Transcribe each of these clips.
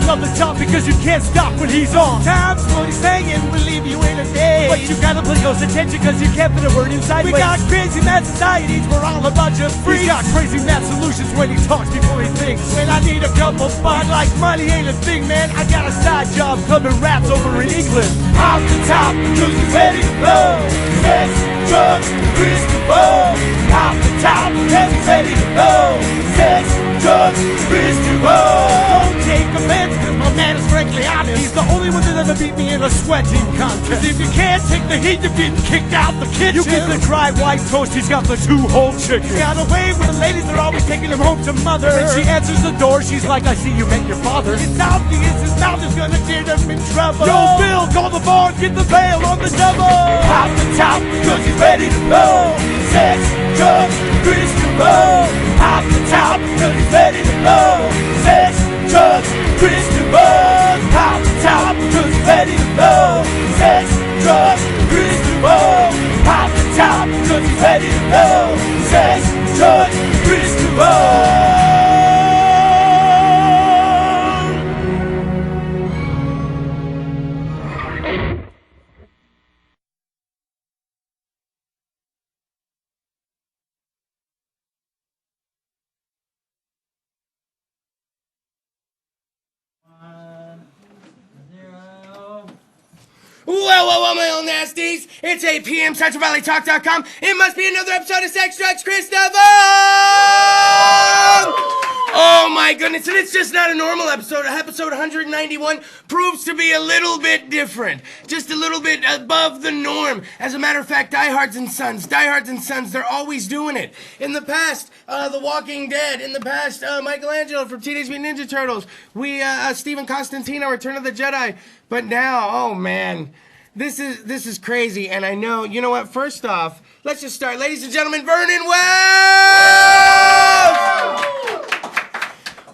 would love the top because you can't stop when he's on. Times what he's saying will leave you in a daze, but you gotta pay close attention cause you can't put a word inside. We got crazy mad societies, we're all about your freaks. He's got crazy mad solutions when he talks before he thinks. When I need a couple fun, like money ain't a thing, man, I got a side job clubbing rats over in England. Off the top, cause he's ready to blow. Sex, drugs, Kris DeVold. Off the top, cause he's ready to blow. Sex, drugs, Kris DeVold. Don't take offense, cause my man is frankly honest. He's the only one that ever beat me in a sweating contest. Cause if you can't take the heat, you're getting kicked out the kitchen. You get the dry white toast, he's got the 2-whole chicken. He's got away with the ladies, they're always taking him home to mother. And she answers the door, she's like, I see you met your father. It's obvious his mouth is gonna get him in trouble. Yo, Bill, call the bar, get the bail on the double. Off the top, cause he's ready to blow. Sex, drugs, Kris DeVold. Off the top, cause he's ready to blow. Sex, drugs, Kris DeVold. Off the top, cause he's ready to blow. Sex, drugs, Kris DeVold. Off the top, cause he's ready to blow. Sex, drugs, Kris DeVold. Well, my old nasties. It's 8 p.m. CentralValleyTalk.com. It must be another episode of Sex, Drugs, Kris DeVold! Oh, my goodness. And it's just not a normal episode. Episode 191 proves to be a little bit different. Just a little bit above the norm. As a matter of fact, Diehards and Sons, they're always doing it. In the past, The Walking Dead. In the past, Michelangelo from Teenage Mutant Ninja Turtles. Stephen Constantino, Return of the Jedi. But now, oh man, this is crazy, and I know, you know what, first off, let's just start. Ladies and gentlemen, Vernon Wells!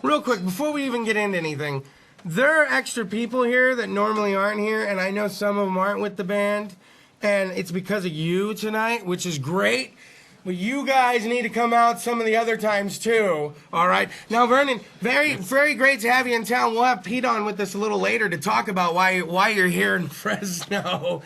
Real quick, before we even get into anything, there are extra people here that normally aren't here, and I know some of them aren't with the band, and it's because of you tonight, which is great. But you guys need to come out some of the other times too, all right? Now, Vernon, very, very great to have you in town. We'll have Pete on with us a little later to talk about why you're here in Fresno,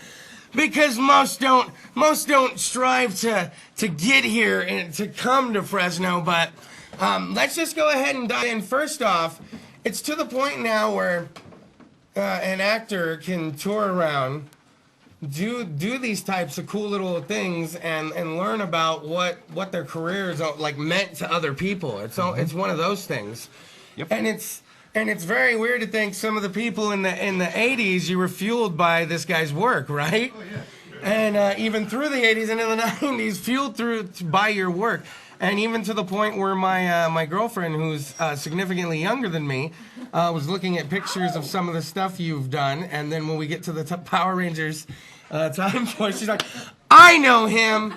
because most don't strive to get here and to come to Fresno. But let's just go ahead and dive in. First off, it's to the point now where an actor can tour around, do these types of cool little things and learn about what their careers like meant to other people. It's one of those things. Yep. And it's very weird to think some of the people in the 80s you were fueled by this guy's work, right? Oh yeah. And even through the 80s and in the 90s fueled by your work. And even to the point where my girlfriend, who's significantly younger than me, was looking at pictures of some of the stuff you've done. And then when we get to the Power Rangers time point, she's like, I know him.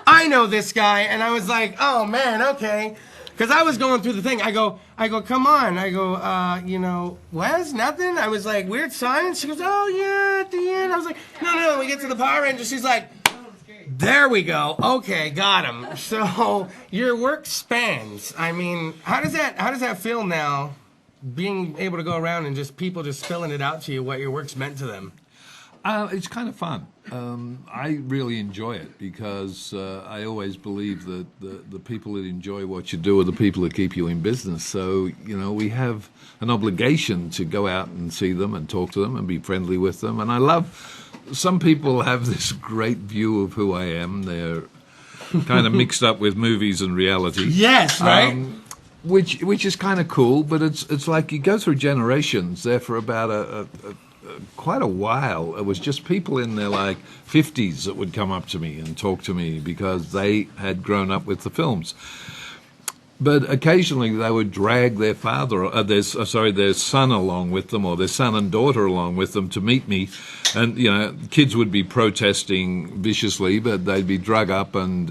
I know this guy. And I was like, oh, man, okay. Because I was going through the thing. I go, come on. I go, Wes, nothing? I was like, Weird Science? She goes, oh, yeah, at the end. I was like, no, we get to the Power Rangers. She's like, there we go. Okay, got him. So your work spans. I mean, how does that feel now, being able to go around and just people just spilling it out to you what your work's meant to them? It's kind of fun. I really enjoy it because I always believe that the people that enjoy what you do are the people that keep you in business. So, we have an obligation to go out and see them and talk to them and be friendly with them. And I love... Some people have this great view of who I am. They're kind of mixed up with movies and reality. Yes, right. Which is kind of cool, but it's like you go through generations. There for about quite a while, it was just people in their 50s that would come up to me and talk to me because they had grown up with the films. But occasionally they would drag their their son along with them, or their son and daughter along with them to meet me. And, kids would be protesting viciously, but they'd be drug up and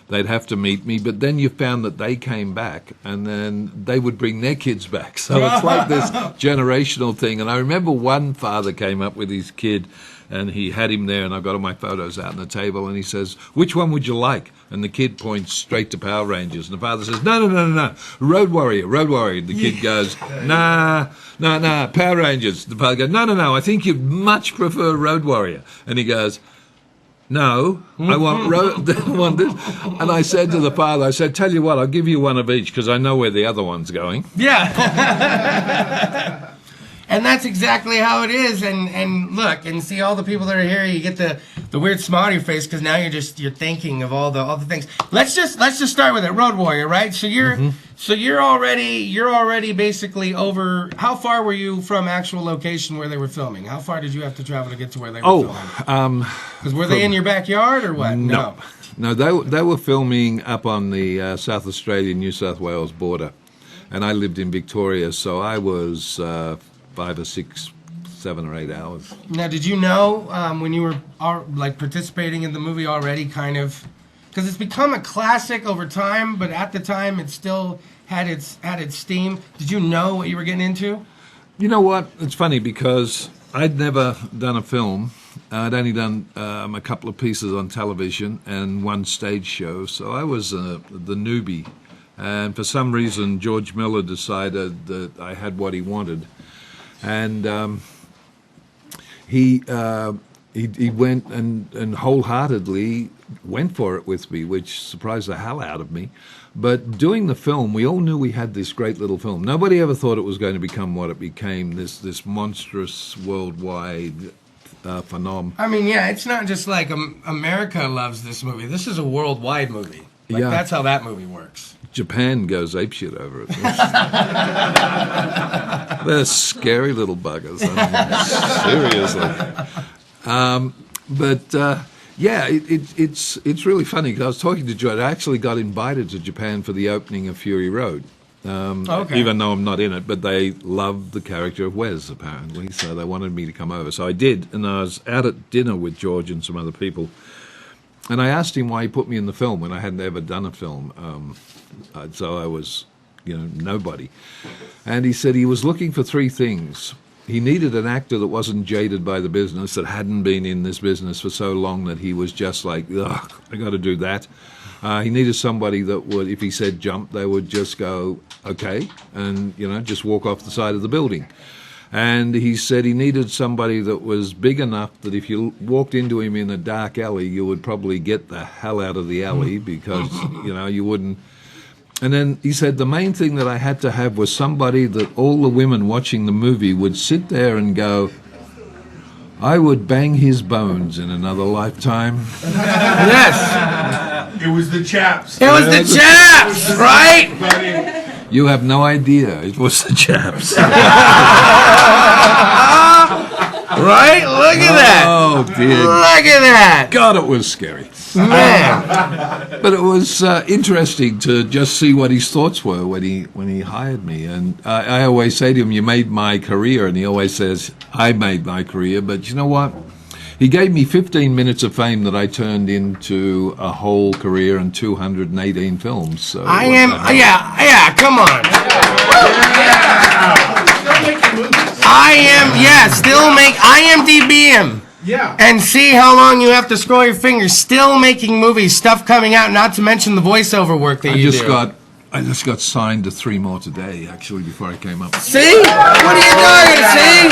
they'd have to meet me, but then you found that they came back, and then they would bring their kids back. So it's like this generational thing. And I remember one father came up with his kid, and he had him there, and I got all my photos out on the table, and he says, "Which one would you like?" And the kid points straight to Power Rangers, and the father says, No, Road Warrior, Road Warrior. The kid goes, nah, Power Rangers. The father goes, no, I think you'd much prefer Road Warrior. And he goes, no, I want this. And I said to the father, tell you what, I'll give you one of each, because I know where the other one's going. Yeah. And that's exactly how it is. And look, and see all the people that are here. You get the weird smile on your face because now you're thinking of all the things. Let's just start with it. Road Warrior, right? So you're already basically over. How far were you from actual location where they were filming? How far did you have to travel to get to where they were filming? Because were they in your backyard or what? No, they were filming up on the South Australia New South Wales border, and I lived in Victoria, so I was 5 or 6, 7 or 8 hours. Now, did you know when you were participating in the movie already, kind of, because it's become a classic over time, but at the time it still had its steam. Did you know what you were getting into? You know what? It's funny because I'd never done a film. I'd only done a couple of pieces on television and one stage show, so I was the newbie. And for some reason, George Miller decided that I had what he wanted. And he went and wholeheartedly went for it with me, which surprised the hell out of me. But doing the film, we all knew we had this great little film. Nobody ever thought it was going to become what it became, this monstrous worldwide phenomenon. I mean, yeah, it's not just like America loves this movie. This is a worldwide movie. Yeah. That's how that movie works. Japan goes apeshit over it. They're scary little buggers. Seriously. Yeah, it's really funny because I was talking to George. I actually got invited to Japan for the opening of Fury Road. Even though I'm not in it, but they loved the character of Wes, apparently, so they wanted me to come over. So I did, and I was out at dinner with George and some other people, and I asked him why he put me in the film when I hadn't ever done a film. So I was, nobody. And he said he was looking for 3 things. He needed an actor that wasn't jaded by the business, that hadn't been in this business for so long that he was just like, ugh, I got to do that. He needed somebody that would, if he said jump, they would just go, okay, and, just walk off the side of the building. And he said he needed somebody that was big enough that if you walked into him in a dark alley, you would probably get the hell out of the alley because, you wouldn't. And then he said the main thing that I had to have was somebody that all the women watching the movie would sit there and go, I would bang his bones in another lifetime. Yes. It was the chaps. It was the chaps, right? You have no idea. It was the chaps. Right? Look at that. Oh, dear. Look at that. God, it was scary. Man. But it was interesting to just see what his thoughts were when he hired me. And I always say to him, you made my career. And he always says, I made my career. But you know what? He gave me 15 minutes of fame that I turned into a whole career and 218 films. So come on. IMDb him. Yeah. And see how long you have to scroll your fingers. Still making movies, stuff coming out, not to mention the voiceover work that you do. I just got signed to 3 more today, actually, before I came up. See? What are you doing? See?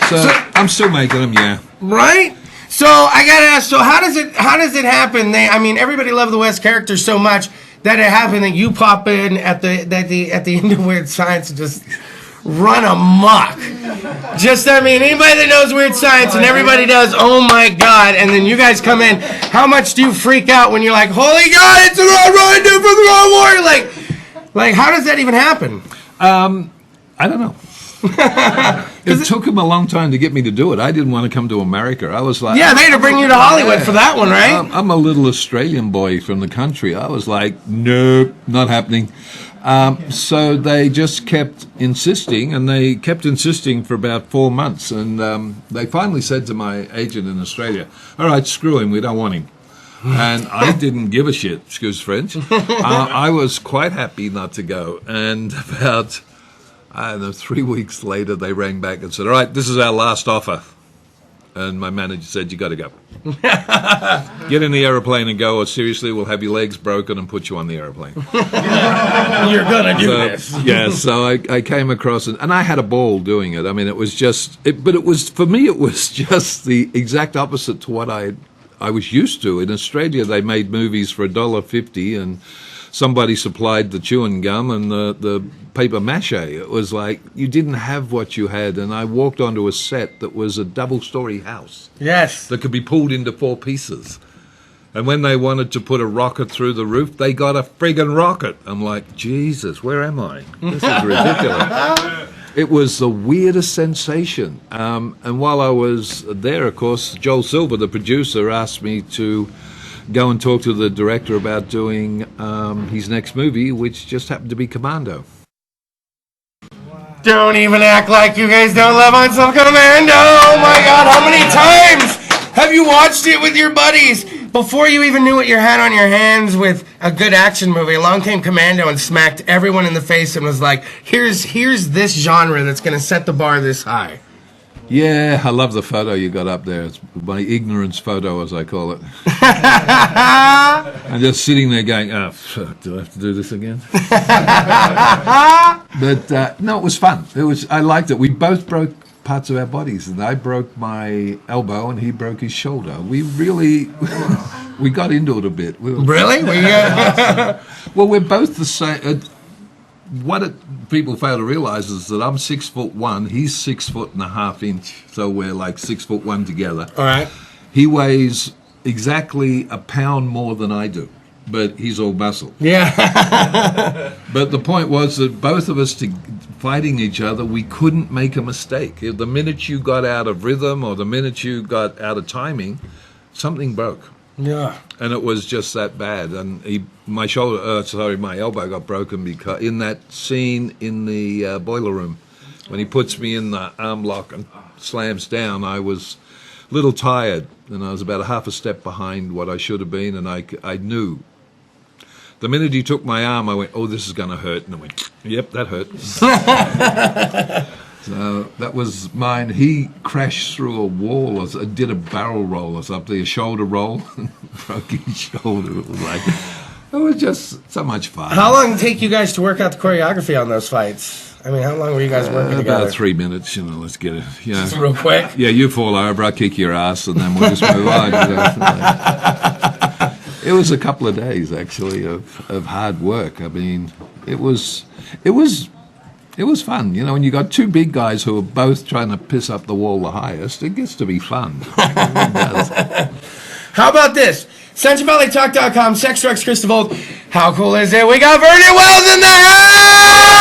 So I'm still making them, yeah. Right? So I gotta ask. So how does it happen? Everybody loved the West character so much that it happened that you pop in at the end of Weird Science and just run amok. Anybody that knows Weird Science and everybody does, oh my God, and then you guys come in. How much do you freak out when you're like, holy God, it's the wrong run for the wrong warrior? Like, how does that even happen? I don't know. It took him a long time to get me to do it. I didn't want to come to America. I was like... Yeah, they had to bring you to Hollywood for that one, right? I'm a little Australian boy from the country. I was like, nope, not happening. So they just kept insisting, and they kept insisting for about 4 months. And they finally said to my agent in Australia, all right, screw him, we don't want him. And I didn't give a shit, excuse French. I was quite happy not to go. And about, I don't know, 3 weeks later, they rang back and said, all right, this is our last offer. And my manager said, you got to go. Get in the aeroplane and go, or seriously, we'll have your legs broken and put you on the aeroplane. You're going to do this. Yeah, so I came across it, and I had a ball doing it. I mean, it was just, but it was, for me, it was just the exact opposite to what I was used to. In Australia, they made movies for $1.50, and somebody supplied the chewing gum and the paper mache. It was like you didn't have what you had, and I walked onto a set that was a double-story house. Yes. That could be pulled into 4 pieces. And when they wanted to put a rocket through the roof, they got a friggin' rocket. I'm like, Jesus, where am I? This is ridiculous. It was the weirdest sensation. And while I was there, of course, Joel Silver, the producer, asked me to go and talk to the director about doing his next movie, which just happened to be Commando. Don't even act like you guys don't love Unsung Commando. Oh my God, how many times have you watched it with your buddies? Before you even knew what you had on your hands with a good action movie, along came Commando and smacked everyone in the face and was like, here's this genre that's going to set the bar this high. Yeah, I love the photo you got up there. It's my ignorance photo, as I call it. I'm just sitting there going, oh, fuck, do I have to do this again? But, no, it was fun. I liked it. We both broke parts of our bodies, and I broke my elbow, and he broke his shoulder. We really, we got into it a bit. Really? Well, we're both the same. People fail to realize is that I'm 6'1", he's 6.5 so we're like 6'1" together. All right. He weighs exactly a pound more than I do, but he's all muscle. Yeah. But the point was that both of us fighting each other, we couldn't make a mistake. The minute you got out of rhythm or the minute you got out of timing, something broke. Yeah. And it was just that bad. And my elbow got broken because in that scene in the boiler room, when he puts me in the arm lock and slams down, I was a little tired, and I was about a half a step behind what I should have been, and I knew. The minute he took my arm, I went, oh, this is going to hurt. And I went, yep, that hurt. So that was mine. He crashed through a wall, did a barrel roll or something, a shoulder roll, and broke his shoulder. It was just so much fun. How long did it take you guys to work out the choreography on those fights? I mean, how long were you guys working together? About 3 minutes, let's get it. Just real quick? Yeah, you fall over, I'll kick your ass, and then we'll just move on. It was a couple of days, actually, of hard work. I mean, it was fun. When you got 2 big guys who are both trying to piss up the wall the highest, it gets to be fun. It does. How about this? CentralValleyTalk.com, Sex, Drugs, Kris DeVold. How cool is it? We got Vernon Wells in the house!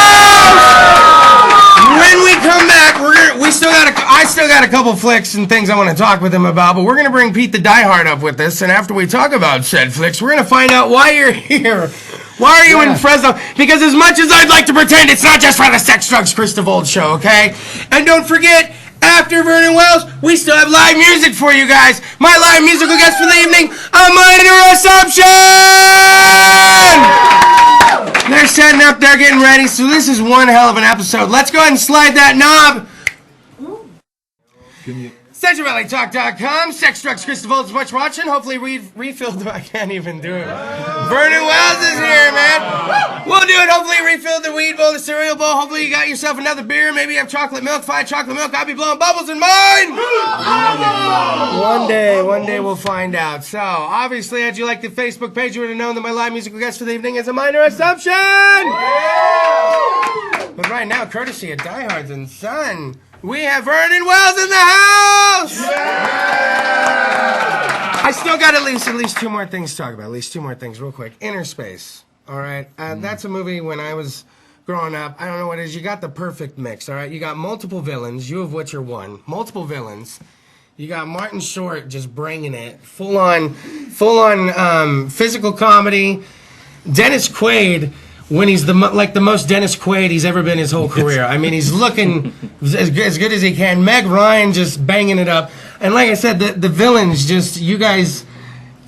When we come back, I still got a couple flicks and things I want to talk with him about, but we're going to bring Pete the Diehard up with us, and after we talk about said flicks, we're going to find out why you're here. Why are you in Fresno? Because as much as I'd like to pretend, it's not just for the Sex, Drugs, Kris DeVold show, okay? And don't forget, after Vernon Wells, we still have live music for you guys. My live musical guest for the evening, A Minor Assumption! They're setting up, they're getting ready, so this is one hell of an episode. Let's go ahead and slide that knob. CentralValleyTalk.com, Sex, Drugs, Kris DeVold is what you're watching. Hopefully refilled. I can't even do it. Vernon Wells is here, man. We'll do it. Hopefully refilled the weed bowl, the cereal bowl. Hopefully you got yourself another beer. Maybe you have chocolate milk. If I had chocolate milk, I'll be blowing bubbles in mine. One day we'll find out. So, obviously, had you liked the Facebook page, you would have known that my live musical guest for the evening is A Minor Assumption. But right now, courtesy of Diehards and Son, we have Vernon Wells in the house! Yeah! I still got at least 2 more things to talk about. At least 2 more things real quick. Inner Space, all right? That's a movie when I was growing up. I don't know what it is. You got the perfect mix, all right? You got multiple villains, you of which are one. Multiple villains. You got Martin Short just bringing it. Full on physical comedy. Dennis Quaid, when he's the most Dennis Quaid he's ever been his whole career. I mean, he's looking as good as he can. Meg Ryan just banging it up. And like I said, the villains just, you guys,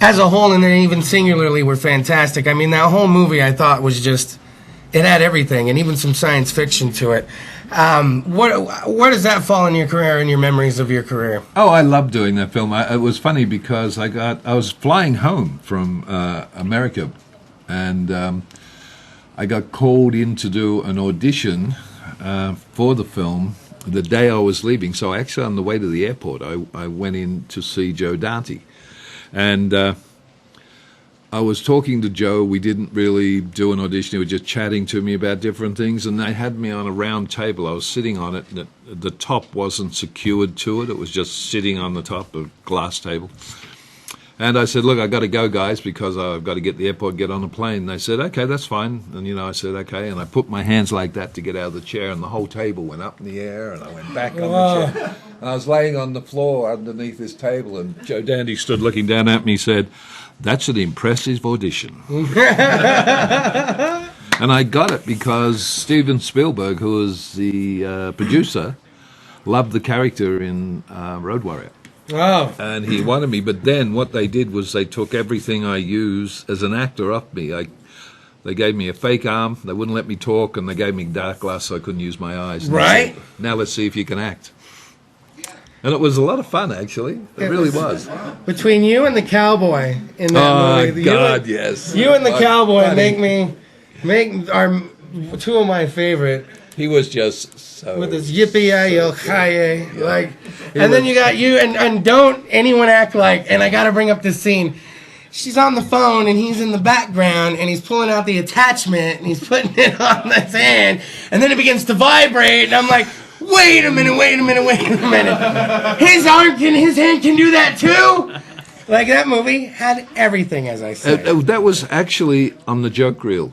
as a whole and then even singularly were fantastic. I mean, that whole movie I thought was just, it had everything and even some science fiction to it. Where does that fall in your career and your memories of your career? Oh, I loved doing that film. It was funny because I was flying home from America, and I got called in to do an audition for the film the day I was leaving. So actually, on the way to the airport, I went in to see Joe Dante, and I was talking to Joe. We didn't really do an audition. He was just chatting to me about different things, and they had me on a round table. I was sitting on it, and the top wasn't secured to it. It was just sitting on the top of a glass table. And I said, look, I got to go, guys, because I've got to get to the airport, get on a plane. And they said, okay, that's fine. And, I said, okay. And I put my hands like that to get out of the chair, and the whole table went up in the air, and I went back on the chair. And I was laying on the floor underneath this table, and Joe Dante stood looking down at me and said, that's an impressive audition. And I got it because Steven Spielberg, who was the producer, loved the character in Road Warrior. Oh. And he wanted me, but then what they did was they took everything I use as an actor off me. They gave me a fake arm, they wouldn't let me talk, and they gave me dark glass so I couldn't use my eyes. And right. Said, now let's see if you can act. And it was a lot of fun, actually. It really was. Between you and the cowboy in that movie. God, yes. You and the cowboy make are two of my favorite. He was just so... With his yippee-yi-yo-hi-yay. Then you got you, and don't anyone act like, and I got to bring up this scene. She's on the phone, and he's in the background, and he's pulling out the attachment, and he's putting it on his hand, and then it begins to vibrate, and I'm like, wait a minute. His hand can do that too? Like, that movie had everything, as I said. That was actually on the joke reel.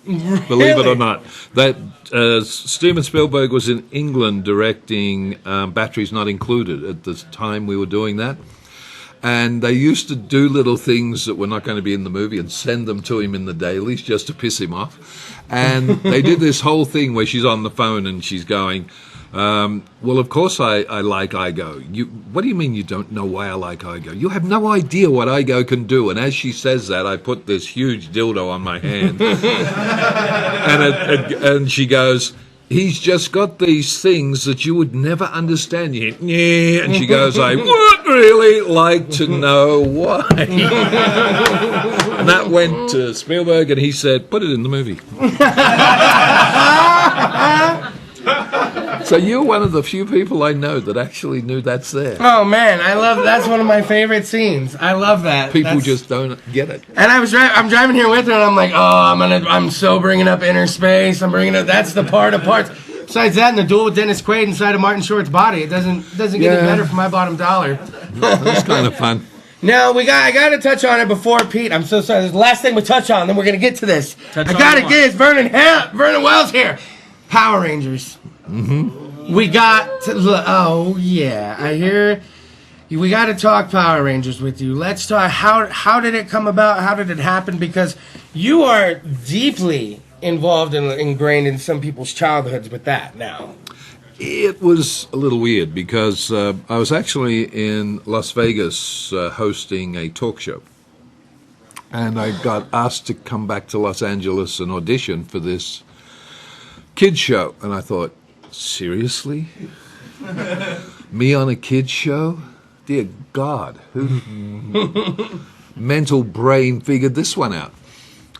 Believe it or not. That Steven Spielberg was in England directing Batteries Not Included at the time we were doing that. And they used to do little things that were not going to be in the movie and send them to him in the dailies just to piss him off. And they did this whole thing where she's on the phone and she's going, well, of course I like Igo. What do you mean you don't know why I like Igo? You have no idea what Igo can do. And as she says that, I put this huge dildo on my hand. and she goes, he's just got these things that you would never understand. And she goes, I would really like to know why. And that went to Spielberg, and he said, put it in the movie. So you're one of the few people I know that actually knew that's there. Oh man, that's one of my favorite scenes. I love that. People just don't get it. And I'm driving here with her, and I'm like, I'm so bringing up inner space. That's the part of parts. Besides that, and the duel with Dennis Quaid inside of Martin Short's body, it doesn't get any better for my bottom dollar. That's kind of fun. No, I got to touch on it before Pete. I'm so sorry. This is the last thing we touch on, then we're gonna get to this. I got to get Vernon Wells here. Power Rangers. Mm-hmm. We got to. Oh yeah, I hear. We got to talk Power Rangers with you. Let's talk. How did it come about? How did it happen? Because you are deeply involved and ingrained in some people's childhoods with that now. It was a little weird because I was actually in Las Vegas hosting a talk show. And I got asked to come back to Los Angeles and audition for this kids show. And I thought, seriously? Me on a kids show? Dear God, who mental brain figured this one out?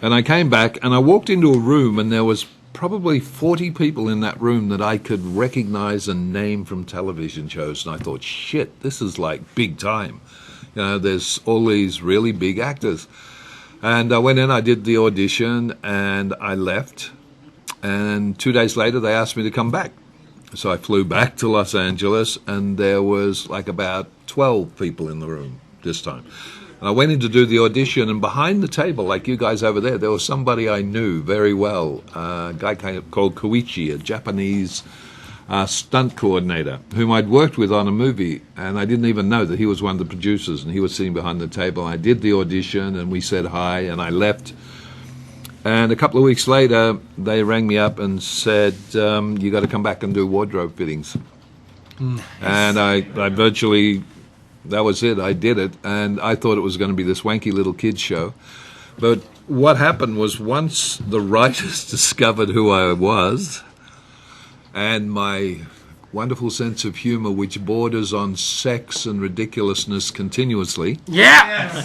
And I came back and I walked into a room and there was probably 40 people in that room that I could recognize and name from television shows. And I thought, shit, this is like big time. There's all these really big actors. And I went in, I did the audition, and I left. And 2 days later, they asked me to come back. So I flew back to Los Angeles, and there was like about 12 people in the room this time. And I went in to do the audition, and behind the table, like you guys over there was somebody I knew very well, a guy called Koichi, a Japanese stunt coordinator, whom I'd worked with on a movie, and I didn't even know that he was one of the producers, and he was sitting behind the table. I did the audition, and we said hi, and I left. And a couple of weeks later, they rang me up and said, you got to come back and do wardrobe fittings. Nice. And I virtually That was it. I did it, and I thought it was going to be this wanky little kids show. But what happened was once the writers discovered who I was and my wonderful sense of humor, which borders on sex and ridiculousness continuously. Yeah.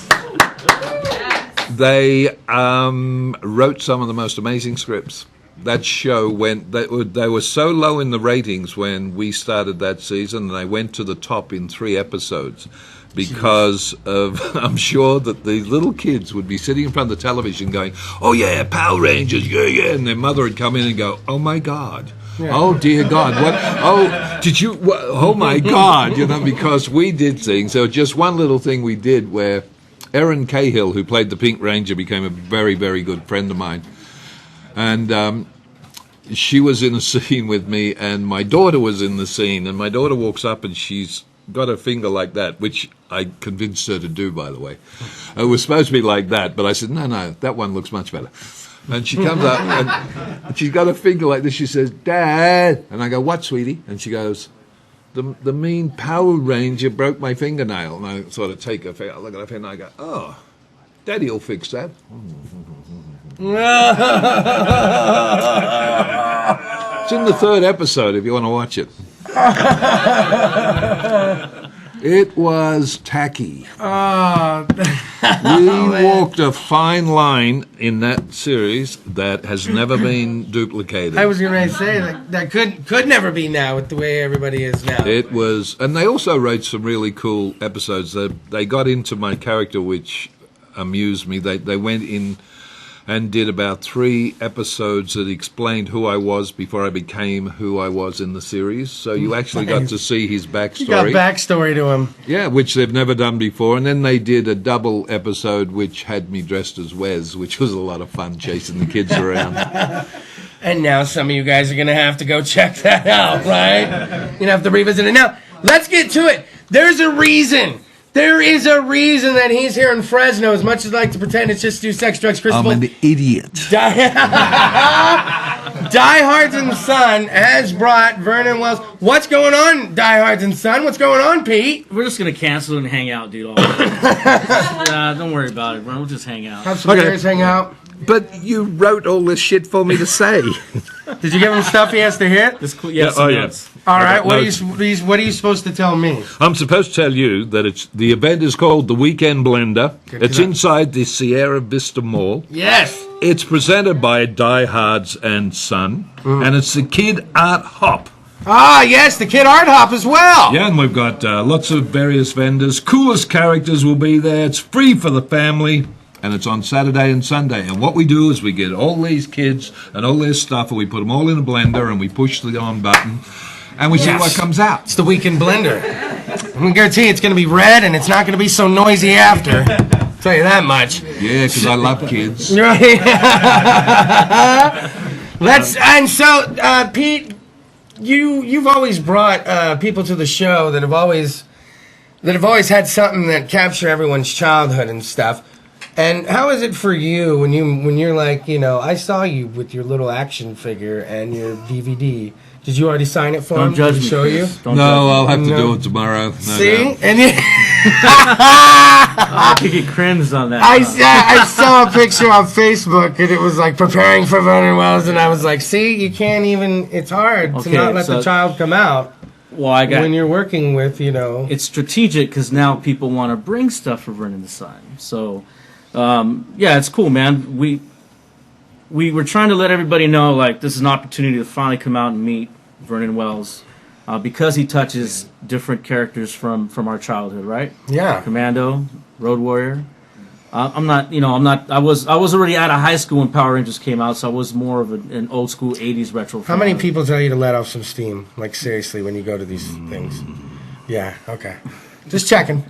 They wrote some of the most amazing scripts. That show went, they were so low in the ratings when we started that season, and they went to the top in 3 episodes because of, I'm sure that the little kids would be sitting in front of the television going, oh yeah, Power Rangers, yeah, yeah, and their mother would come in and go, oh my God. Yeah. Oh dear God! What? Oh, did you? What, oh my God! You know, because we did things. There was just one little thing we did where Erin Cahill, who played the Pink Ranger, became a very, very good friend of mine, and she was in a scene with me, and my daughter was in the scene, and my daughter walks up and she's got her finger like that, which I convinced her to do, by the way. It was supposed to be like that, but I said, no, that one looks much better. And she comes up, and she's got her finger like this. She says, Dad. And I go, what, sweetie? And she goes, the mean Power Ranger broke my fingernail. And I sort of take her finger, I look at her finger, and I go, oh, Daddy will fix that. It's in the 3rd episode if you want to watch it. It was tacky. We walked a fine line in that series that has never been duplicated. I was going to say that could never be now with the way everybody is now. It was, and they also wrote some really cool episodes. They got into my character, which amused me. They went in and did about 3 episodes that explained who I was before I became who I was in the series. So you actually got to see his backstory. You got backstory to him. Yeah, which they've never done before. And then they did a double episode which had me dressed as Wes, which was a lot of fun chasing the kids around. And now some of you guys are going to have to go check that out, right? You're going to have to revisit it. Now, let's get to it. There's a reason. There is a reason that he's here in Fresno, as much as I like to pretend it's just do sex, drugs, Kris DeVold. I'm an idiot. Diehards and Son has brought Vernon Wells. What's going on, Diehards and Son? What's going on, Pete? We're just going to cancel and hang out, dude. All don't worry about it, bro. We'll just hang out. Have some beers, hang out. But you wrote all this shit for me to say. Did you give him stuff he has to hit? Yes. All right. What are you supposed to tell me? I'm supposed to tell you that the event is called the Weekend Blender. It's inside the Sierra Vista Mall. Yes. It's presented by Diehards and Son, and it's the Kid Art Hop. Ah, yes, the Kid Art Hop as well. Yeah, and we've got lots of various vendors. Coolest characters will be there. It's free for the family. And it's on Saturday and Sunday. And what we do is we get all these kids and all their stuff, and we put them all in a blender, and we push the on button, and we see what comes out. It's the Weekend Blender. I'm going to guarantee it's going to be red, and it's not going to be so noisy after. I'll tell you that much. Yeah, because I love kids. Right. Pete, you've always brought people to the show that have always had something that capture everyone's childhood and stuff. And how is it for you when you're like, I saw you with your little action figure and your DVD. Did you already sign it for him? Don't judge Did he me. show you? No, I'll have to do it tomorrow. No See? doubt. And you I could get cringe on that. I saw a picture on Facebook, and it was like preparing for Vernon Wells, and I was like, see, you can't even, it's hard to not let the child come out. Well, when you're working with, It's strategic because now people want to bring stuff for Vernon to sign. So, it's cool, man. We were trying to let everybody know, like, this is an opportunity to finally come out and meet Vernon Wells because he touches different characters from our childhood, right? Yeah. Commando, Road Warrior. I was already out of high school when Power Rangers came out, so I was more of an old school 80s retro fan. How many people tell you to let off some steam? Like, seriously, when you go to these things? Yeah, okay. Just checking.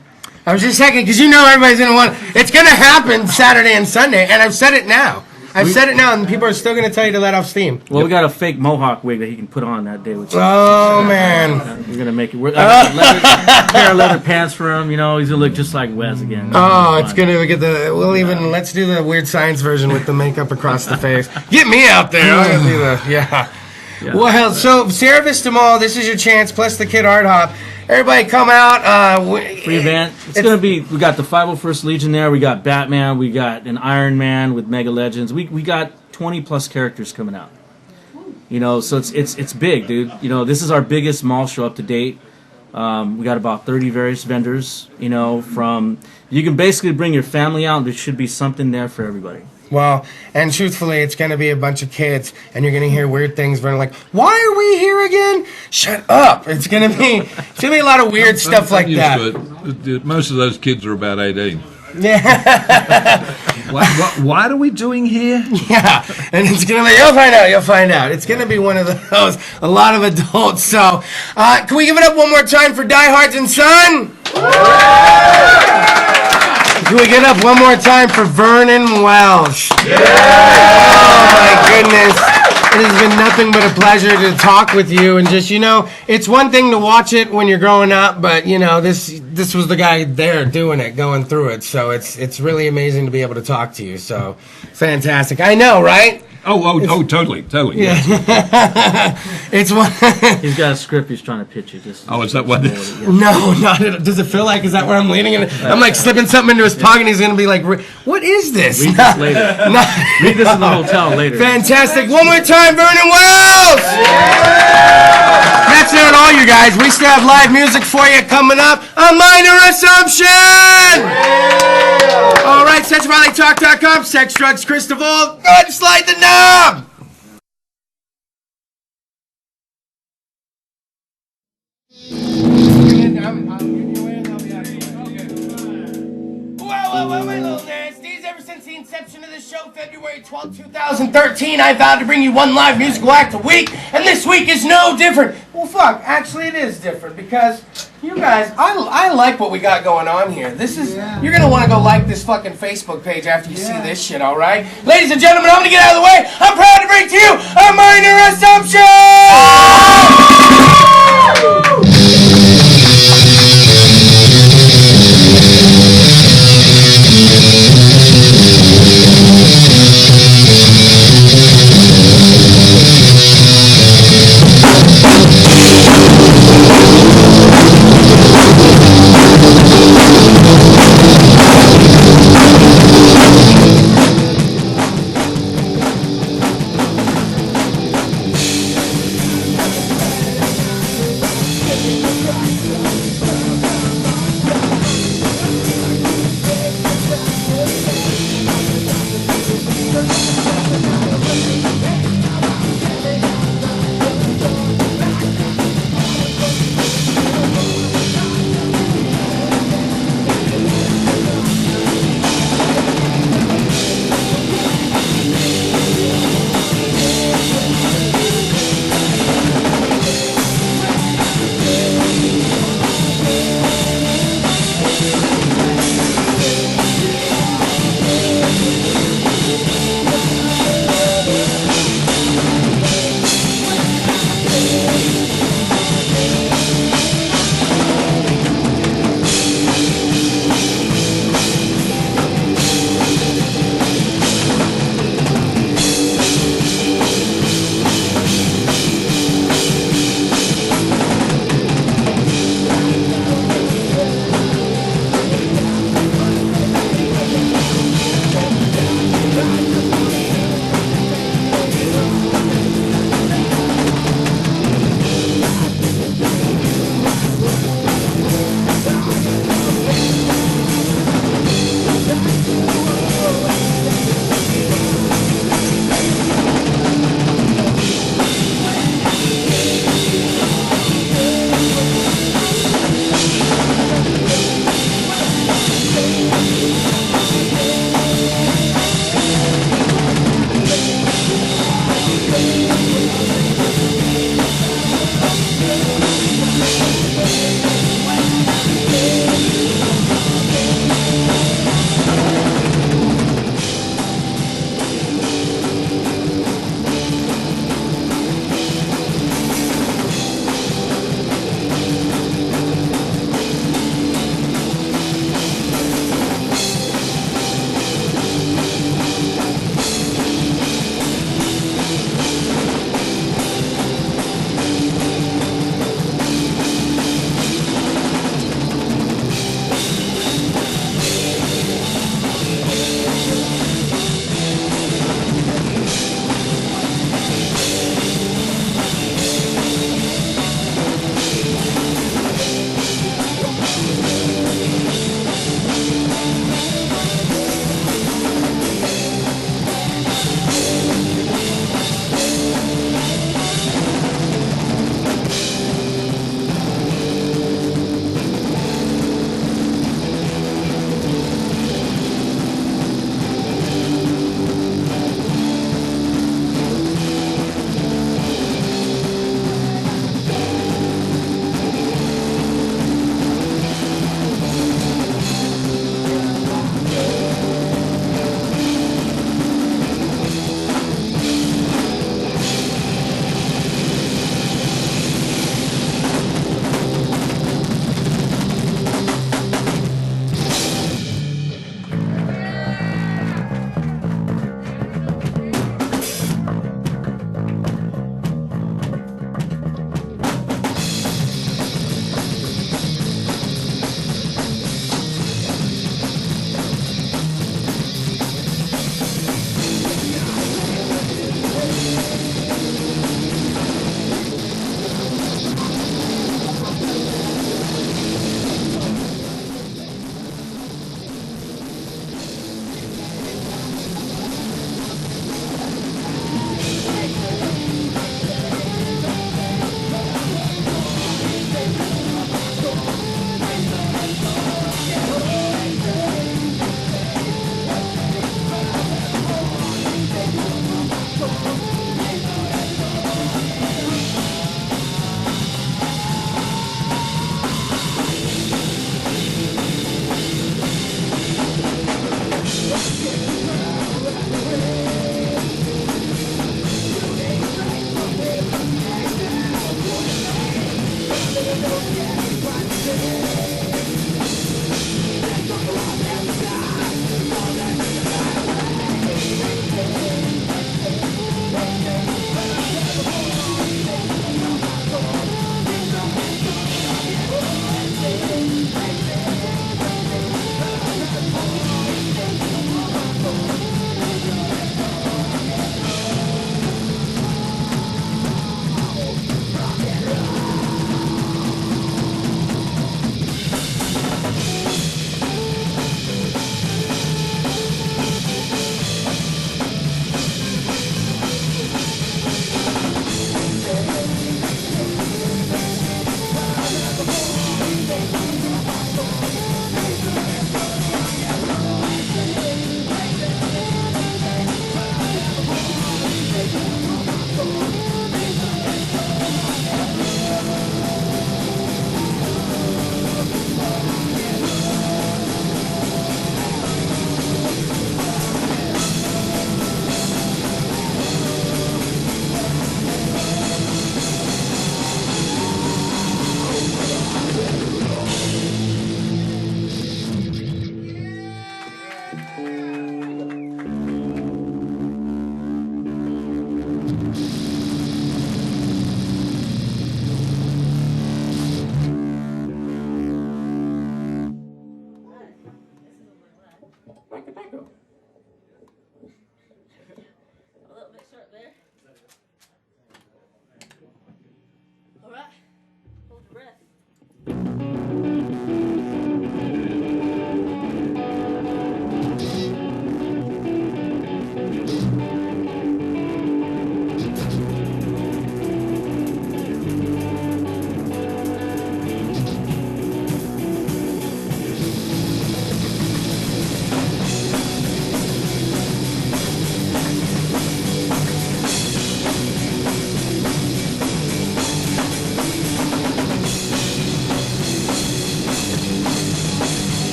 I was just checking, because everybody's going to want... It's going to happen Saturday and Sunday, and I've said it now. And people are still going to tell you to let off steam. Well, we got a fake mohawk wig that he can put on that day. Man. We're going to make it... pair of leather pants for him, he's going to look just like Wes again. It's going to get let's do the Weird Science version with the makeup across the face. Get me out there. I'm going to do the... Yeah. Well, so Sierra Vista Mall, this is your chance, plus the Kid Art Hop. Everybody come out. Free event. It's gonna be. We got the 501st Legion there. We got Batman. We got an Iron Man with Mega Legends. We got 20 plus characters coming out. You know, so it's big, dude. You know, this is our biggest mall show up to date. We got about 30 various vendors. You know, from you can basically bring your family out. There should be something there for everybody. Well, and truthfully, it's going to be a bunch of kids, and you're going to hear weird things. Vernon, like, why are we here again? Shut up! It's going to be a lot of weird stuff like that. Most of those kids are about 18. Yeah. What are we doing here? Yeah, and it's gonna be. You'll find out. It's gonna be one of those. A lot of adults. So, can we give it up one more time for Diehards and Son? Can we get up one more time for Vernon Welsh? Yeah. Oh my goodness. It has been nothing but a pleasure to talk with you, and just, you know, it's one thing to watch it when you're growing up, but you know, this was the guy there doing it, going through it. So it's really amazing to be able to talk to you. So fantastic. I know, right? Oh, totally. Yeah. It's one. He's got a script he's trying to pitch you. Just Is that what? No, not at all. Does it feel like? Is that where I'm leaning? I'm like slipping something into his pocket. And he's gonna be like, "What is this?" Read this later. Read this in the hotel later. Fantastic! One more time, Vernon Wells. That's not all, you guys. We still have live music for you coming up. A Minor Assumption. All right, SexRaleightTalk.com. Sex, drugs, Kris DeVold. Go ahead and slide the knob. Well, my little nasties. Ever since the inception of this show, February 12, 2013, I vowed to bring you one live musical act a week, and this week is no different. Well, fuck, actually it is different, because you guys, I like what we got going on here. This is, you're gonna want to go like this fucking Facebook page after you see this shit, alright? Ladies and gentlemen, I'm gonna get out of the way. I'm proud to bring to you A Minor Assumption!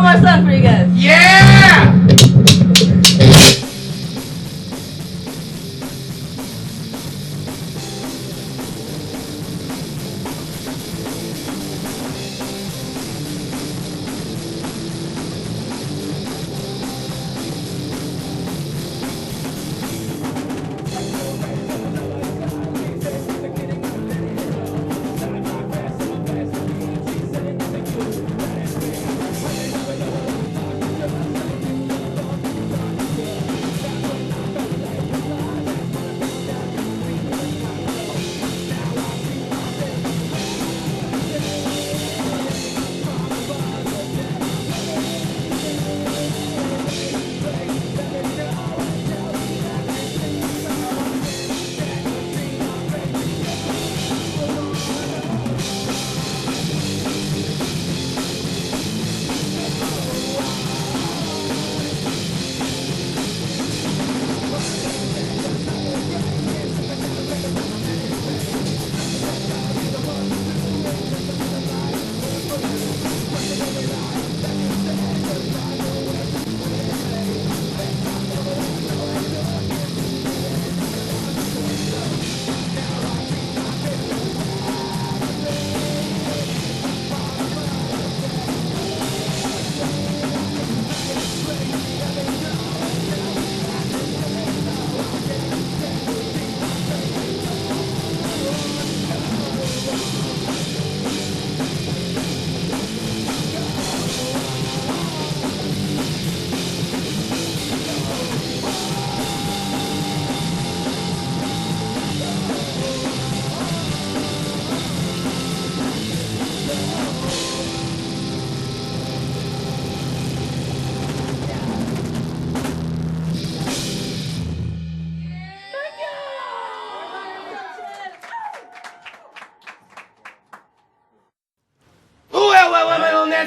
more song for you guys. Yeah!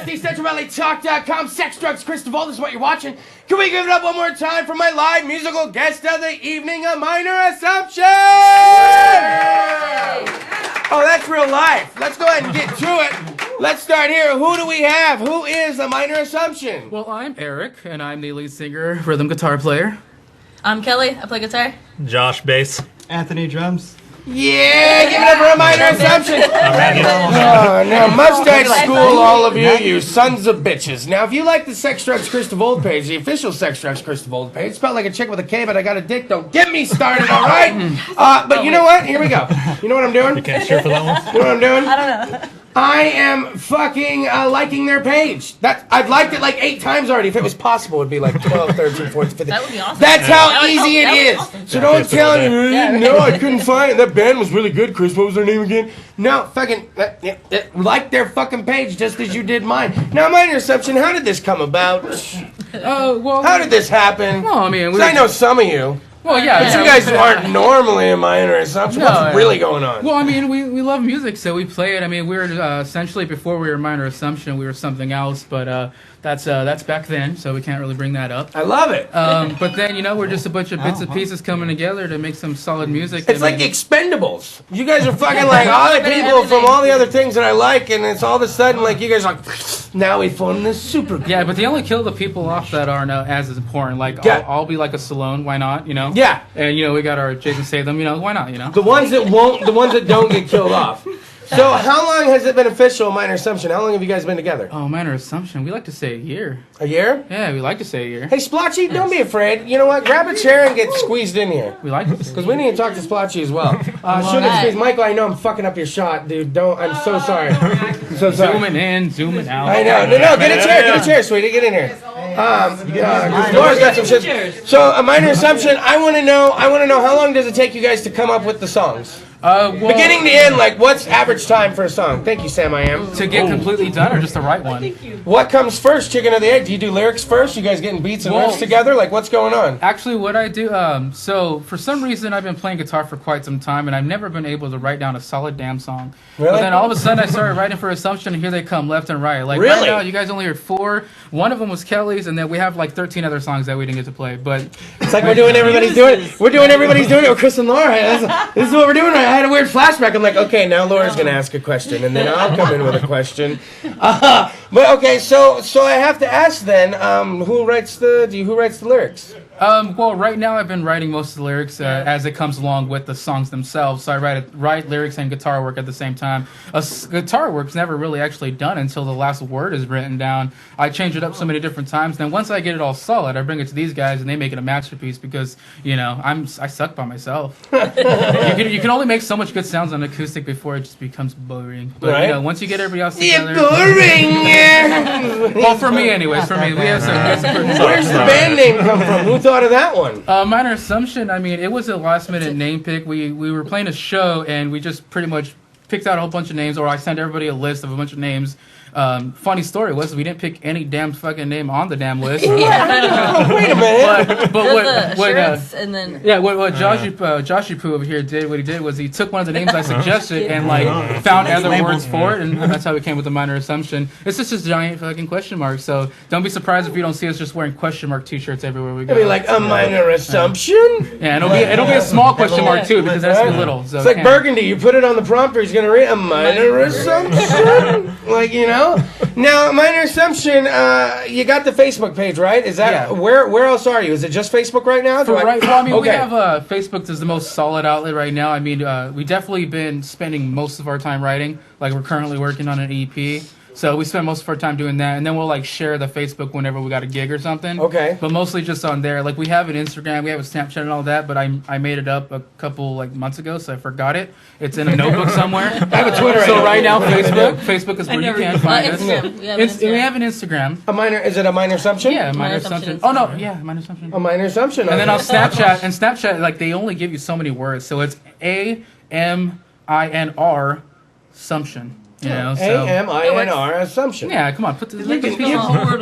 DecentralValleyTalk.com, Sex, Drugs, Kris DeVold is what you're watching. Can we give it up one more time for my live musical guest of the evening, A Minor Assumption? Oh, that's real life. Let's go ahead and get to it. Let's start here. Who do we have? Who is A Minor Assumption? Well, I'm Eric, and I'm the lead singer, rhythm guitar player. I'm Kelly. I play guitar. Josh, bass. Anthony, drums. Yeah, give it up for A Minor Assumption. Oh, now, Mustache School, all of you, you sons of bitches. Now, if you like the Sex, Drugs, Kris DeVold page, the official Sex, Drugs, Kris DeVold page, spelled like a chick with a K, but I got a dick, don't get me started, all right? But you know what? Here we go. You know what I'm doing? You can't cheer for that one? You know what I'm doing? I don't know. I am fucking liking their page. I've liked it like 8 times already. If it was possible, it'd be like 12, 13, 14, 15. That would be awesome. That's how easy it is. Awesome. So don't tell me, Yeah. no, I couldn't find it. That band was really good, Kris. What was their name again? No, fucking, like their fucking page just as you did mine. Now, Minor Assumption, how did this come about? Well, How did this happen? Well, I mean, 'Cause I know some of you. Well, yeah, But you guys aren't normally a Minor Assumption. What's really going on? Well, I mean, we love music, so we play it. I mean, we were essentially before we were Minor Assumption, we were something else, but that's back then, so we can't really bring that up. I love it. But then we're just a bunch of bits and pieces coming together to make some solid music. It's like the Expendables. You guys are fucking like all the people from all the other things that I like, and it's all of a sudden like you guys are like, now we form this super group. Yeah, but they only kill the people off that aren't as important. Like, Yeah. I'll be like a Stallone, why not, Yeah. And, we got our Jason Statham, why not, The ones that won't, the ones that don't get killed off. So how long has it been official, Minor Assumption? How long have you guys been together? Oh, Minor Assumption. We like to say a year. A year? Yeah, we like to say a year. Hey, Splotchy, don't be afraid. You know what? Grab a chair and get squeezed in here. We like to say Because we need to talk to Splotchy as well. Sugar Squeeze, Michael, I know I'm fucking up your shot, dude. I'm so sorry. I'm so sorry. zooming in, zooming out. I know. No, get a chair, sweetie. Get in here. Laura's got some shit. So, A Minor Assumption, I want to know how long does it take you guys to come up with the songs? Well, Beginning to end, like, what's average time for a song? Thank you, Sam, I am. to get completely done or just the right one? What comes first, chicken or the egg? Do you do lyrics first? You guys getting beats and Well- riffs together? Like, what's going on? Actually, what I do, so for some reason I've been playing guitar for quite some time and I've never been able to write down a solid damn song. Really? But then all of a sudden I started writing for Assumption and here they come left and right. Like Really? right now you guys only heard 4. One of them was Kelly's and then we have like 13 other songs that we didn't get to play. But It's like we're doing everybody's doing it. We're doing everybody's doing it with Chris and Laura. This is what we're doing. I had a weird flashback. I'm like, okay, now Laura's going to ask a question, and then I'll come in with a question. But okay, so I have to ask then, who writes the lyrics? Well, right now I've been writing most of the lyrics as it comes along with the songs themselves. So I write lyrics and guitar work at the same time. Guitar work's never really actually done until the last word is written down. I change it up so many different times. Then once I get it all solid, I bring it to these guys and they make it a masterpiece because I suck by myself. you can only make so much good sounds on acoustic before it just becomes boring. But Right. once you get everybody else together, boring. well, for me anyways, we have some. Where's the band name come from? Who thought of that one? Minor Assumption, I mean, it was a last-minute name pick. We were playing a show, and we just pretty much picked out a whole bunch of names, or I sent everybody a list of a bunch of names. Funny story was we didn't pick any damn fucking name on the damn list. Wait a minute. But what and then what Joshy Poo over here did, what he did was he took one of the names I suggested and found other words for it, and that's how we came with the Minor Assumption. It's just this giant fucking question mark. So don't be surprised if you don't see us just wearing question mark T-shirts everywhere we go. It'll be like a minor assumption. Yeah, it'll be a small question mark too because it has to be little. So It's like Burgundy. You put it on the prompter, he's gonna read a minor assumption. Now, minor assumption. You got the Facebook page, right? Is that where else are you? Is it just Facebook right now? We have Facebook is the most solid outlet right now. I mean, we definitely been spending most of our time writing. Like we're currently working on an EP. So we spend most of our time doing that, and then we'll share the Facebook whenever we got a gig or something. Okay. But mostly just on there. Like we have an Instagram, we have a Snapchat and all that, but I made it up a couple months ago, so I forgot it. It's in a notebook somewhere. I have a Twitter. So right now, Facebook is where you can find us. Instagram. We have an Instagram. Is it a minor assumption? Yeah, minor assumption. Oh no, yeah, minor assumption. A minor assumption. And then on Snapchat, they only give you so many words, so it's AMINR assumption. AMINR assumption. Yeah, come on, put the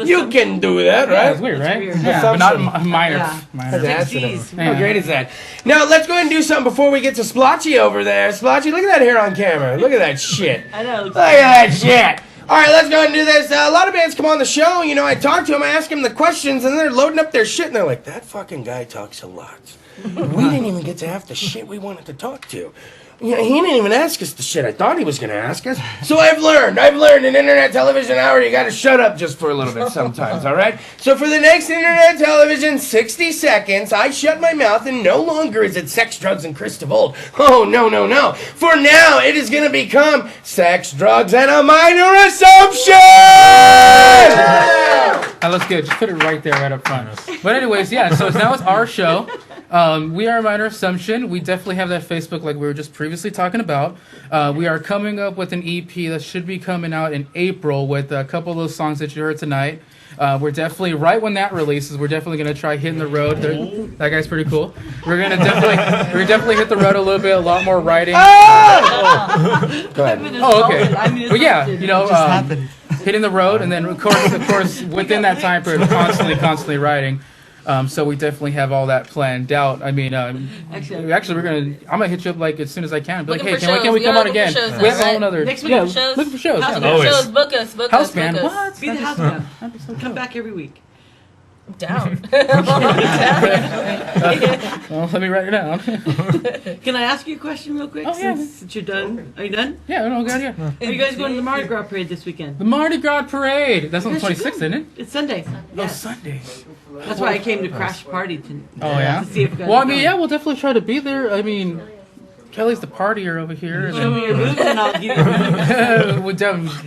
You can do that, right? That's weird, right? Yeah, but not minor. Yeah. Minor. How great is that? Now let's go ahead and do something before we get to Splotchy over there. Splotchy, look at that hair on camera. Look at that shit. I know. Look at that shit. All right, let's go ahead and do this. A lot of bands come on the show. I talk to them, I ask them the questions, and they're loading up their shit, and they're like, that fucking guy talks a lot. We didn't even get to half the shit we wanted to talk to. He didn't even ask us the shit I thought he was going to ask us. So I've learned in internet television hour, you got to shut up just for a little bit sometimes, all right? So for the next internet television 60 seconds, I shut my mouth, and no longer is it sex, drugs, and Kris DeVold. Oh, no. For now, it is going to become sex, drugs, and a minor assumption! That looks good. Just put it right there, right up front. But anyways, so now it's our show. We are Minor Assumption. We definitely have that Facebook like we were just previously talking about. We are coming up with an EP that should be coming out in April with a couple of those songs that you heard tonight. We're definitely, right when that releases, we're definitely going to try hitting the road. That guy's pretty cool. We're going to definitely hit the road a little bit, a lot more writing. Go ahead. Oh, okay. But yeah, hitting the road, and then of course within that time period, constantly writing. So we definitely have all that planned out. I mean, actually, I'm gonna hit you up as soon as I can. Be like, hey, can we come on again? We have another next week. Looking for shows. Shows, book us. House band. What? Be the house band. Come back every week. Down. Well, let me write it down. Can I ask you a question real quick? Oh, yeah. Since you're done. Are you done? Yeah, no, good, yeah. Are you guys going to the Mardi Gras parade this weekend? The Mardi Gras parade. That's on the Yes, you 26th, isn't it? It's Sunday. Oh, Yes. Sunday. That's why I came to crash party to Yeah. see if you guys Well, I are mean, going. yeah, we'll definitely try to be there. I mean, Kelly's the partier over here. Show me your boobs and I'll give you a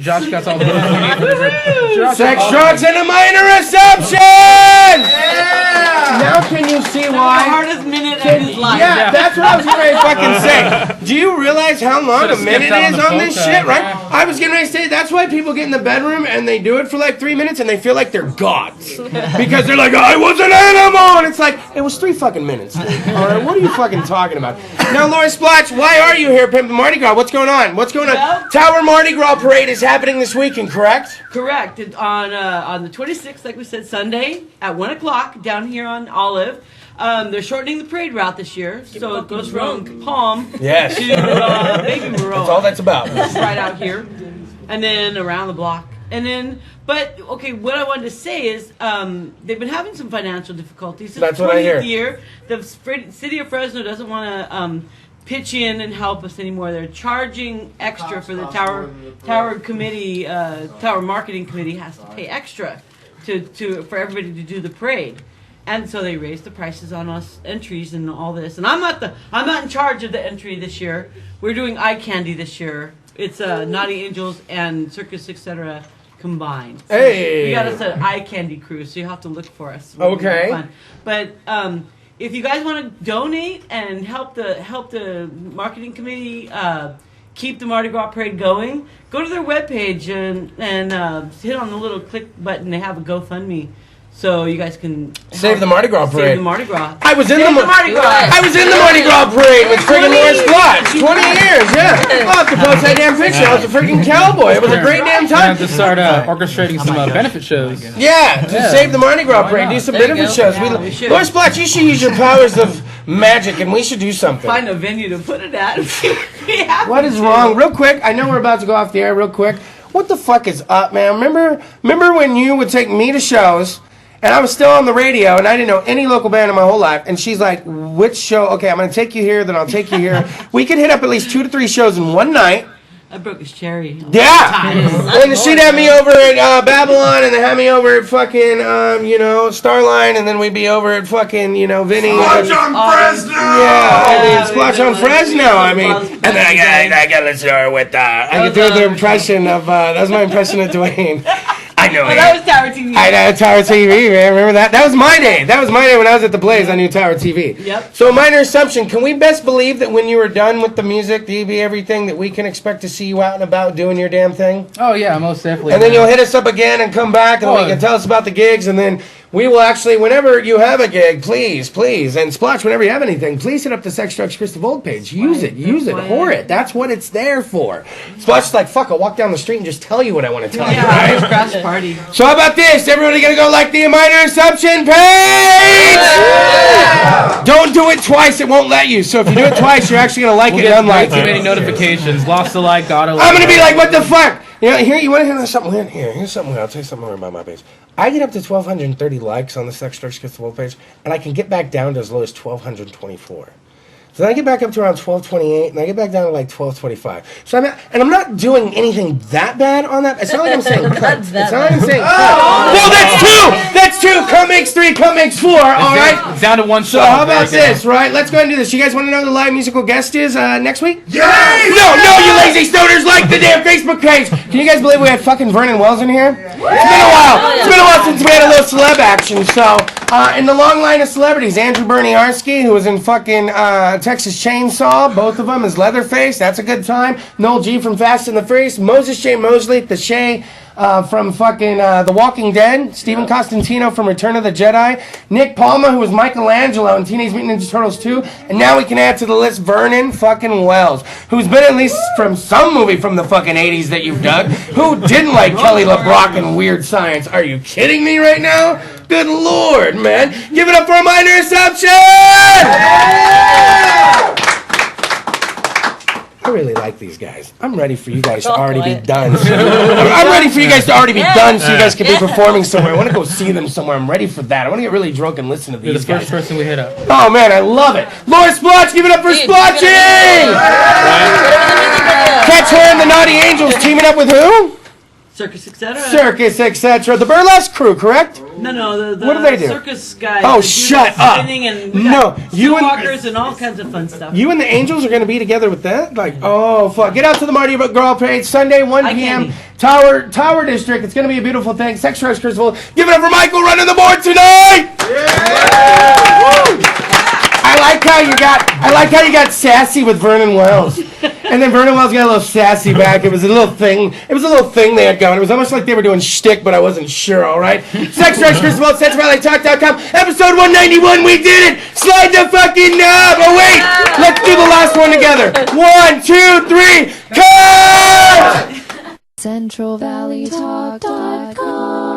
Josh got all the moves we need for this. Sex, drugs, and a minor assumption! Now can you see the why? hardest minute of his life. Yeah, that's what I was getting ready to fucking say. Do you realize how long a Should've minute skipped out is on the on this photo, shit, right? yeah. I was getting ready to say, that's why people get in the bedroom and they do it for 3 minutes and they feel like they're gods. Because they're like, I was an animal! And it's like, it was 3 fucking minutes, dude. Alright, what are you fucking talking about? Now, Lori Splotch, why are you here pimping Mardi Gras? What's going on? Well- Tower Mardi Gras Parade is happening this weekend, correct? Correct. On the 26th, like we said, Sunday at 1 o'clock down here on Olive. They're shortening the parade route this year, so it goes from Palm Yes. to Baby Maroon. That's all that's about. Just right out here, and then around the block, and then. But okay, what I wanted to say is they've been having some financial difficulties. That's what I hear. Year, the city of Fresno doesn't want to pitch in and help us anymore. They're charging extra for the tower committee. Tower marketing committee has to pay extra for everybody to do the parade. And so they raised the prices on us entries and all this. And I'm not in charge of the entry this year. We're doing eye candy this year. It's Naughty Angels and Circus Etc. combined. So Hey, we got us an eye candy crew, so you have to look for us. Okay. Fun. But if you guys want to donate and help the marketing committee keep the Mardi Gras parade going, go to their webpage and hit on the little click button. They have a GoFundMe. So you guys can Save the Mardi Gras Save parade. the Mardi Gras. I was in the Mardi Gras. I was in the Mardi Gras parade with friggin' Lawrence Blotch. 20 years, yeah. I'll have to post that damn picture. I was a freaking cowboy. It was a great damn I time. have to start orchestrating some benefit shows. Yeah, to save the Mardi Gras parade, do some There you benefit go. shows. Yeah, we should. Lawrence Blotch, you should use your powers of magic, and we should do something. Find a venue to put it at. We have What is to. wrong? Real quick, I know we're about to go off the air real quick. What the fuck is up, man? Remember when you would take me to shows, and I was still on the radio, and I didn't know any local band in my whole life, and she's like, which show? Okay, I'm going to take you here, then I'll take you here. We could hit up at least 2 to 3 shows in one night. I broke his cherry. Yeah! And then she'd have me over at Babylon, and then have me over at fucking, Starline, and then we'd be over at fucking, Vinny. Splotch on Fresno! Yeah, I mean, Yeah, Splotch we on do Fresno, I mean. Buzz And then I got to listen to her with, I could do the impression of, that was my impression of Dwayne. I know Oh, it. that was Tower TV. I know Tower TV, man. Remember that? That was my day. That was my day when I was at the Blaze. I knew Tower TV. Yep. So, minor assumption. Can we best believe that when you were done with the music, the EB, everything, that we can expect to see you out and about doing your damn thing? Oh yeah, most definitely. And then you'll hit us up again and come back, and Oh. we can tell us about the gigs, and then we will actually, whenever you have a gig, please, and Splotch, whenever you have anything, please hit up the Sex Drugs Kris DeVold page. Use it, whore it. That's what it's there for. Splotch's like, fuck, I'll walk down the street and just tell you what I want to tell you, Yeah, right? crash party. So how about this? Everybody gonna go like the minor assumption page? Don't do it twice, it won't let you. So if you do it twice, you're actually gonna like it and unlike too many it. notifications. Lost a like, got a like. I'm gonna be like, what the fuck? Here, you wanna hear something weird? Here's something weird. I'll tell you something weird about my page. I get up to 1,230 likes on the Sex Drugs Kris DeVold page, and I can get back down to as low as 1,224. So then I get back up to around 1228, and I get back down to like 1225. So I'm not doing anything that bad on that. It's not like I'm saying cut. It's not like I'm saying cut. No, that's two. That's two. Come makes 3. Come makes 4. All right. It's down to one. So how about this? Right. Let's go ahead and do this. You guys want to know who the live musical guest is next week? Yes! No, you lazy stoners, like the damn Facebook page. Can you guys believe we had fucking Vernon Wells in here? It's been a while. It's been a while since we had a little celeb action. So, in the long line of celebrities, Andrew Berniarski, who was in fucking Texas Chainsaw, both of them as Leatherface. That's a good time. Noel G from Fast and the Furious. Moses J. Mosley, the Shay from fucking The Walking Dead. Stephen Costantino from Return of the Jedi. Nick Palma, who was Michelangelo in Teenage Mutant Ninja Turtles 2. And now we can add to the list Vernon fucking Wells, who's been at least from some movie from the fucking 80s that you've dug. Who didn't like Kelly LeBrock and Weird Science? Are you kidding me right now? Good Lord, man. Give it up for a minor assumption! I really like these guys. I'm ready for you guys to already be done. I'm ready for you guys to already be done so you guys can be performing somewhere. I want to go see them somewhere. I'm ready for that. I want to get really drunk and listen to You're the these first guys. person we hit up. Oh, man, I love it. Laura Splotch, give it up for Dude, Splotching! Catch her and the Naughty Angels teaming up with who? Circus Etc. Circus, etc. The Burlesque crew, correct? No, the What do they do? circus guys. Oh, that do shut the up. spinning and we No, got you and- walkers and all kinds of fun stuff. You and the Angels are going to be together with that? Like, oh, fuck. Get out to the Mardi Gras page, Sunday, 1 I p.m. can't. Tower District. It's going to be a beautiful thing. Sex Drugs Kris DeVold. Give it up for Michael running the board tonight! Woo! I like how you got sassy with Vernon Wells. And then Vernon Wells got a little sassy back. It was a little thing they had going. It was almost like they were doing shtick, but I wasn't sure, all right? Sex Drugs Kris DeVold, SexRallyTalk.com. Episode 191, we did it! Slide the fucking knob! Oh, wait! Let's do the last one together. 1, 2, 3, cut! CentralValleyTalk.com